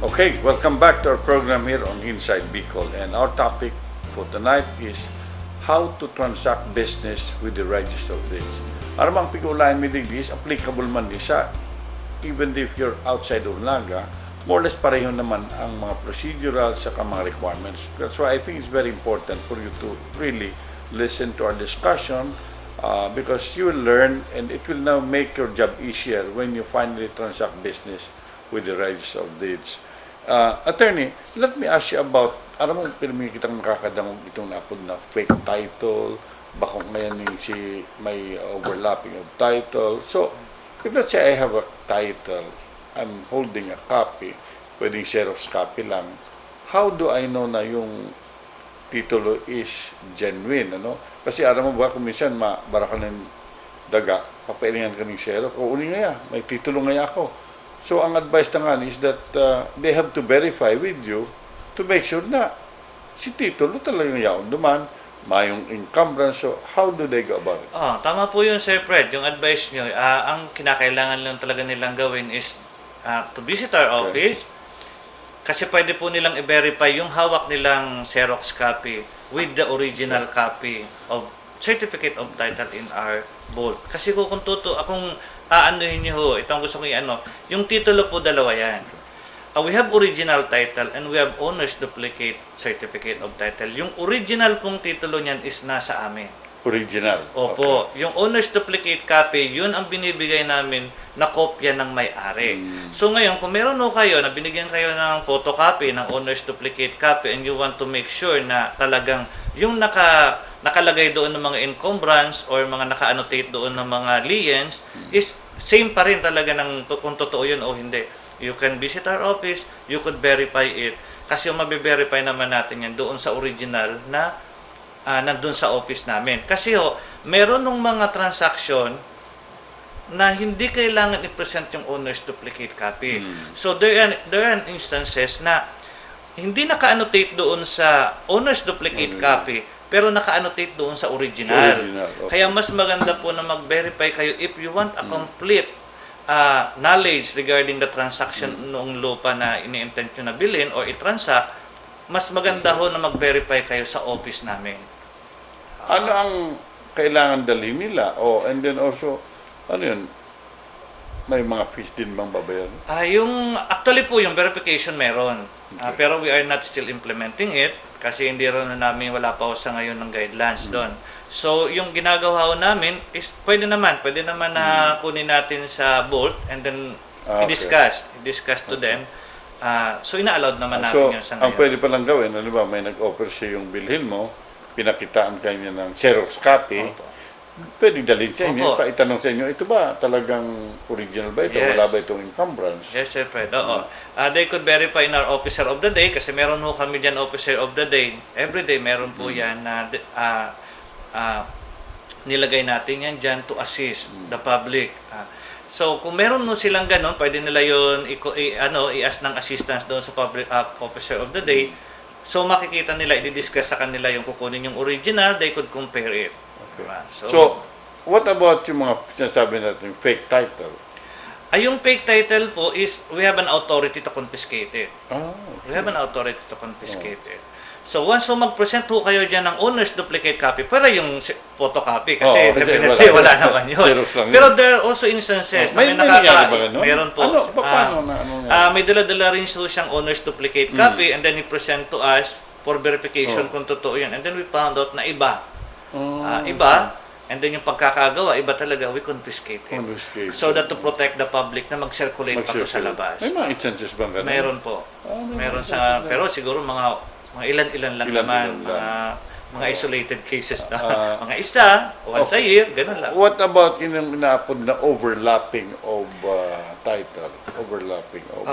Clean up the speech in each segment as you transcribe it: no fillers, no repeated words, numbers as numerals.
Okay, welcome back to our program here on Inside Bicol, and our topic for tonight is how to transact business with the register of deeds. Aramang pag-ulayan mi digdis, applicable man di sa, even if you're outside of Naga, more or less pareho naman ang mga procedural sa mga requirements. That's why I think it's very important for you to really listen to our discussion because you will learn and it will now make your job easier when you finally transact business with the register of deeds. Attorney, let me ask you about, alam mo, pirmi kitang nakakadangog itong napod na fake title, baka ngayon yung may overlapping of title. So, if let's say I have a title, I'm holding a copy, pwedeng Xerox copy lang, how do I know na yung titulo is genuine, ano? Kasi alam mo ba, kung minsan mabara ka ng daga, papailingan ka ng Xerox, o uli nga, may titulo nga ako. So, ang advice na nga is that they have to verify with you to make sure na si titulo talagang yaon duman, mayong encumbrance. So, how do they go about it? Tama po yun, Sir Fred. Yung advice nyo, ang kinakailangan lang talaga nilang gawin is to visit our office. Kasi pwede po nilang i-verify yung hawak nilang Xerox copy with the original copy of Certificate of Title in our vault. Kasi kung aanuhin nyo ho, itong gusto ko yung titulo po dalawa yan. We have original title and we have owner's duplicate certificate of title. Yung original pong titulo niyan is nasa amin. Original? Opo. Okay. Yung owner's duplicate copy, yun ang binibigay namin na kopya ng may-ari. So ngayon, kung meron ho kayo na binigyan kayo ng photocopy ng owner's duplicate copy and you want to make sure na talagang yung nakalagay doon ng mga encumbrance or mga naka-annotate doon ng mga liens is same pa rin talaga ng kung totoo yun o hindi. You can visit our office, you could verify it. Kasi yung mabe-verify naman natin yan doon sa original na nandun sa office namin. Kasi meron nung mga transaction na hindi kailangan i-present yung owner's duplicate copy. So there are instances na hindi naka-annotate doon sa owner's duplicate copy, pero naka-annotate doon sa original. Okay. Kaya mas maganda po na mag-verify kayo if you want a complete knowledge regarding the transaction noong lupa na ini-intend nyo na bilhin or i-transact, mas maganda ho na mag-verify kayo sa office namin. Ano ang kailangan dalhin nila? And then also, ano yun? May mga fees din bang babayaran? Actually po, yung verification meron. Pero we are not still implementing it kasi hindi rin namin wala pa sa ngayon ng guidelines doon. So, yung ginagawa namin is pwede naman na kunin natin sa Bolt and then i-discuss to them. So, ina-allowed naman natin yun sa ngayon. Ang pwede pa lang gawin, ano ba, may nag-offer siya yung bilhin mo, pinakitaan kayo niya ng Xerox copy, pwede dalhin sa inyo, itanong sa inyo, ito ba talagang original ba ito? Yes. Wala ba itong encumbrance? Yes, Sir Fred. They could verify in our officer of the day kasi meron ho kami dyan officer of the day. Every day meron po yan na nilagay natin yan dyan to assist the public. So, kung meron mo silang ganun, pwede nila yun i-ask ng assistance doon sa public officer of the day. So, makikita nila, i-discuss sa kanila yung kukunin yung original, they could compare it. Okay. So, what about yung mga sinasabi natin, fake title? Yung fake title po is, we have an authority to confiscate it. Okay. We have an authority to confiscate it. So, once mag-present ho kayo dyan ng owner's duplicate copy, pero yung photocopy, kasi definitely wala naman yun. Pero there are also instances na meron po. May dala-dala rin siyang owner's duplicate copy and then i-present to us for verification kung totoo yun. And then we found out na iba. And then yung pagkakagawa, iba talaga, we confiscate it. So that to protect the public na mag-circulate pa to sa labas. May mga instances bang gano'n? Meron po. Meron pero siguro mga ilan-ilan lang naman, mga isolated cases na mga isa, once a year, gano'n lang. What about inaapod na overlapping of title? Overlapping of...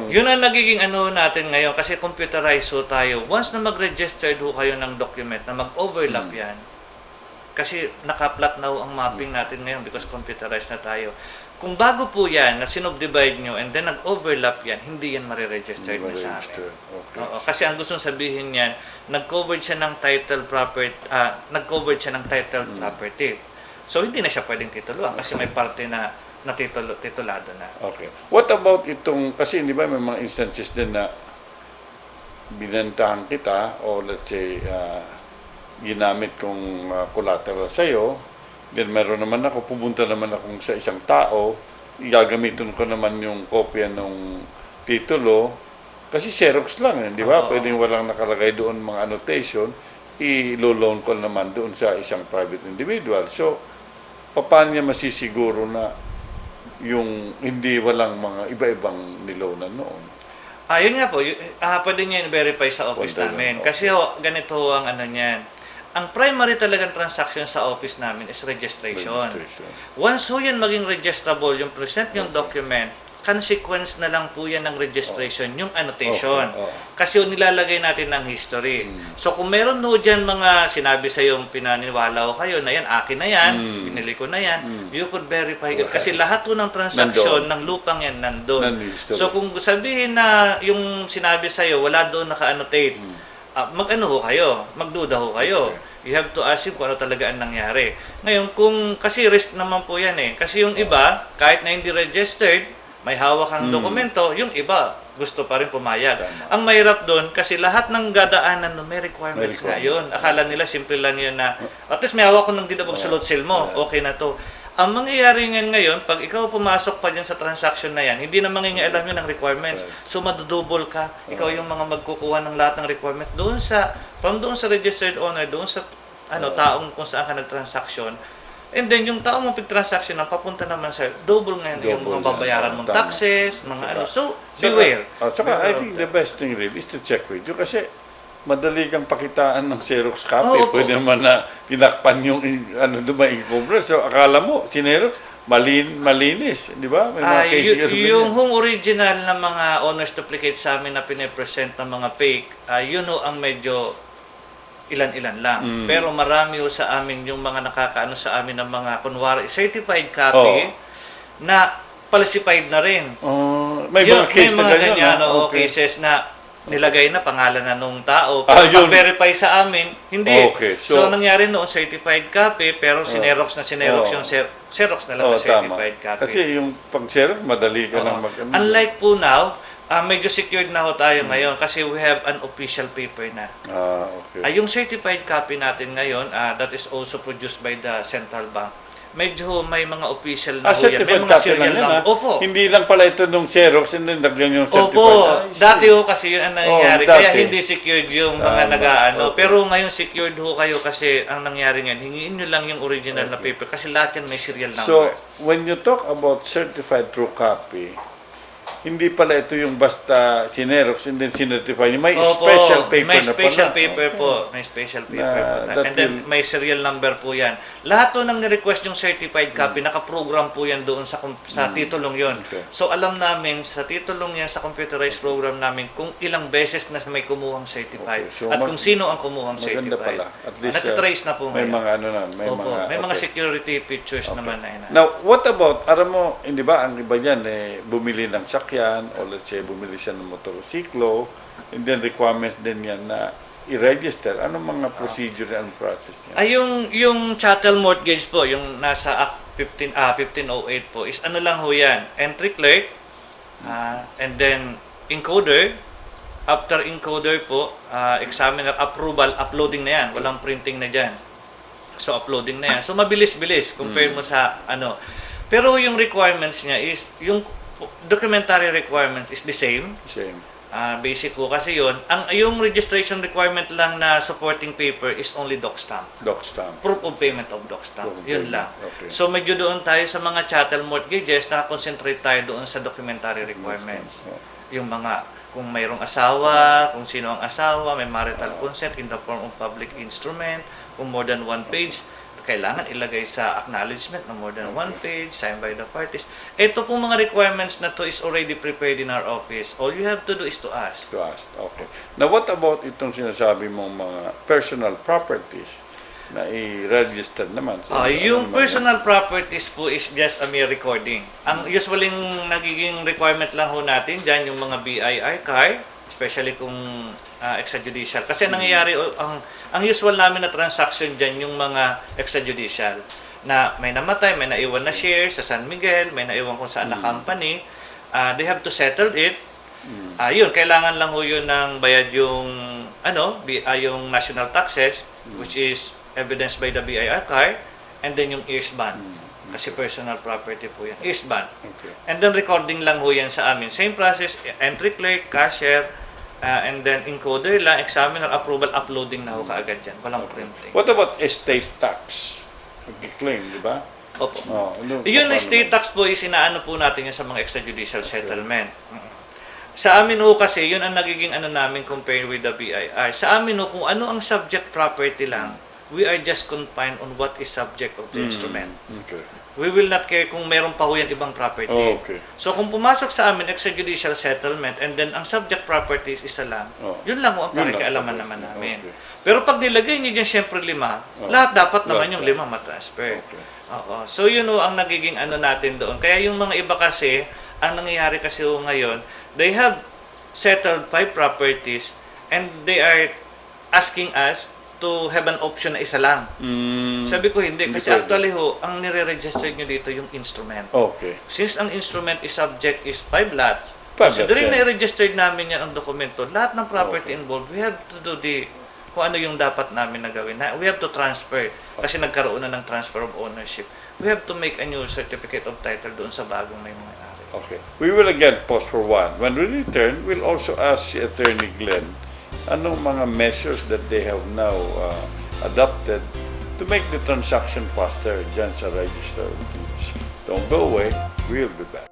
Yun ang nagiging natin ngayon kasi computerized ho tayo. Once na mag-registered ho kayo ng document na mag-overlap yan, kasi naka-plot na ho ang mapping natin ngayon because computerized na tayo. Kung bago po yan, na sinubdivide nyo and then nag-overlap yan, hindi yan mariregistered na sa amin. Okay. Kasi ang gusto sabihin yan, nag-covered siya ng title property, property. So hindi na siya pwedeng tituluan kasi may parte na na titulado na. Okay. What about itong, kasi di ba may mga instances din na binantahan kita o let's say ginamit kong collateral sa'yo, then meron naman ako, pupunta naman ako sa isang tao, gagamitin ko naman yung kopya ng titulo, kasi Xerox lang, di ba? Oo. Pwedeng walang nakalagay doon mga annotation, i-loan ko naman doon sa isang private individual. So, paano niya masisiguro na yung hindi walang mga iba-ibang niloanan noon? Yun nga po, pwede niya i-verify sa office Pwede namin. lang, Kasi ganito ang ano niyan. Ang primary talagang transaction sa office namin is registration. Once ho yan maging registrable, yung present yung document, consequence na lang po yan ng registration, yung annotation. Okay. Kasi yung nilalagay natin ng history. So kung meron ho dyan mga sinabi sa yung pinaniwala ko kayo na yan, akin na yan, binili ko na yan, you could verify it. Kasi lahat ho ng transaction ng lupang yan nandun. So kung sabihin na yung sinabi sa'yo, wala doon naka-annotate, mag-ano ho kayo, magduda ho kayo. You have to ask him kung ano talaga ang nangyari. Ngayon, kasi risk naman po yan eh. Kasi yung iba, kahit na hindi registered, may hawak ang dokumento, yung iba, gusto pa rin pumayag. Ang mahirap doon, kasi lahat ng gadaanan may requirements ngayon. Akala nila, simple lang yun na, at least may hawak ko ng dinabog sulot seal mo, okay na to. Ang mangyayari ngayon, pag ikaw pumasok pa dyan sa transaction na yan, hindi na mangingialam yun ng requirements. So, madudouble ka. Ikaw yung mga magkukuha ng lahat ng requirements from doon sa registered owner, doon sa taong kung saan ka nag-transaction. And then, yung taong mong pag-transaction na papunta naman sa double ngayon, yung mga babayaran mong taxes, mga ano. So, beware. Saka, I think the best thing really is to check with you kasi madali kang pakitaan ng Xerox copy. Pwede naman na pinakpan yung dumay-cover. So, akala mo, si Xerox, malinis. Di ba? May mga cases yung original na mga owner's duplicate sa amin na pinipresent ng mga fake, yun ang medyo ilan-ilan lang. Pero marami sa amin yung mga nakakaano sa amin ng mga kunwari certified copy na falsified na rin. May mga case may mga ganyan, cases na nilagay na pangalan na nung tao. Pero pag-verify sa amin, hindi. So, nangyari noon, certified copy, pero sinerox yung Xerox na lang na certified copy. Kasi yung pag-Xerox, madali ka lang Unlike po now, medyo secured na ho tayo ngayon kasi we have an official paper na. Yung certified copy natin ngayon, that is also produced by the central bank. Medyo may mga official na ho yan. May mga serial lang. Opo. Hindi lang pala ito nung Xerox, and then nagyan yung certified. Opo. Dati ho kasi yun ang nangyayari. Kaya hindi secured yung mga nag-aano. Pero ngayon secured ho kayo kasi ang nangyari ngayon, hingiin nyo lang yung original na paper kasi lahat yan may serial number. So, when you talk about certified true copy, hindi pala ito yung basta sinerox and then sinertify. May special paper may na special pala. paper po. May special paper po. And then will... may serial number po yan. Lahat to nang ni-request yung certified copy, nakaprogram po yan doon sa titulong yon. So alam namin sa titulong yan, sa computerized program namin, kung ilang beses na may kumuhang certified. So, at kung sino ang kumuhang certified. Pala. At least natitrace na po may ngayon. mga ano na. May mga security features naman na yun. Now, what about, alam mo, hindi ba, ang iba yan, bumili ng sakyan, o let's say, bumili siya ng motorsiklo, and then requirements din yan na i-register. Anong mga procedure and process niya? Yung chattel mortgage po, yung nasa Act 1508 po, is ano lang ho yan, entry clerk, and then encoder, after encoder po, examiner approval, uploading na yan, walang printing na dyan. So, uploading na yan. So, mabilis-bilis, compare mo sa ano. Pero yung requirements niya is, yung documentary requirements is the same. Basic ko kasi yun. Yung registration requirement lang na supporting paper is only doc stamp. Proof of payment of doc stamp. Yun lang. So medyo doon tayo sa mga chattel mortgages, nakakonsentrate tayo doon sa documentary requirements. Yung mga, kung mayroong asawa, kung sino ang asawa, may marital consent in the form of public instrument, kung more than one page, kailangan ilagay sa acknowledgement na more than one page, signed by the parties. Ito pong mga requirements na to is already prepared in our office. All you have to do is to ask. Okay. Now, what about itong sinasabi mong mga personal properties na i-register naman? Yung personal properties po is just a mere recording. Ang usually nagiging requirement lang ho natin dyan, yung mga BIR card, especially kung extrajudicial. Kasi nangyayari, ang usual namin na transaction dyan, yung mga extrajudicial. na may namatay, may naiwan na share sa San Miguel, may naiwan kung saan na company, they have to settle it. Yun, kailangan lang ho yun ng bayad yung yung national taxes, which is evidenced by the BIR card, and then yung ears ban. Kasi personal property po yan. Ears ban. Okay. And then recording lang ho yan sa amin. Same process, entry clerk, cashier, and then encoder lang, examiner, approval, uploading na ho kaagad dyan. Walang printing. What about estate tax? Mag-claim, di ba? Opo. Ano, Yun, paano estate tax po is inaano po natin yan sa mga extrajudicial settlement. Sa amin ho kasi, yun ang nagiging namin compared with the BIR. Sa amin ho, kung ano ang subject property lang, we are just confined on what is subject of the instrument. Okay. We will not care kung meron pa ho yan ibang property. Okay. So kung pumasok sa amin extrajudicial settlement and then ang subject properties isa lang, yun lang ho ang Yun lang. pakikialaman naman namin. Okay. Pero pag nilagay niyo dyan syempre 5, lahat dapat naman Lahat. yung 5 matransfer. Okay. Oo. So yun ho ang nagiging natin doon. Kaya yung mga iba kasi, ang nangyayari kasi ho ngayon, they have settled 5 properties and they are asking us to have an option na isa lang. Sabi ko hindi, kasi pwede. actually ho, ang nire-register nyo dito yung instrument. Okay. Since ang instrument is subject is 5 lots, 5 lots, considering yeah. na-registered namin yan ang dokumento, lahat ng property involved, we have to do kung ano yung dapat namin na gawin. We have to transfer, kasi nagkaroon na ng transfer of ownership. We have to make a new certificate of title doon sa bagong may mga-ari. Okay. We will again pause for one. When we return, we'll also ask si Attorney Glenn anong mga measures that they have now adopted to make the transaction faster dyan sa Register of Deeds. Don't go away. We'll be back.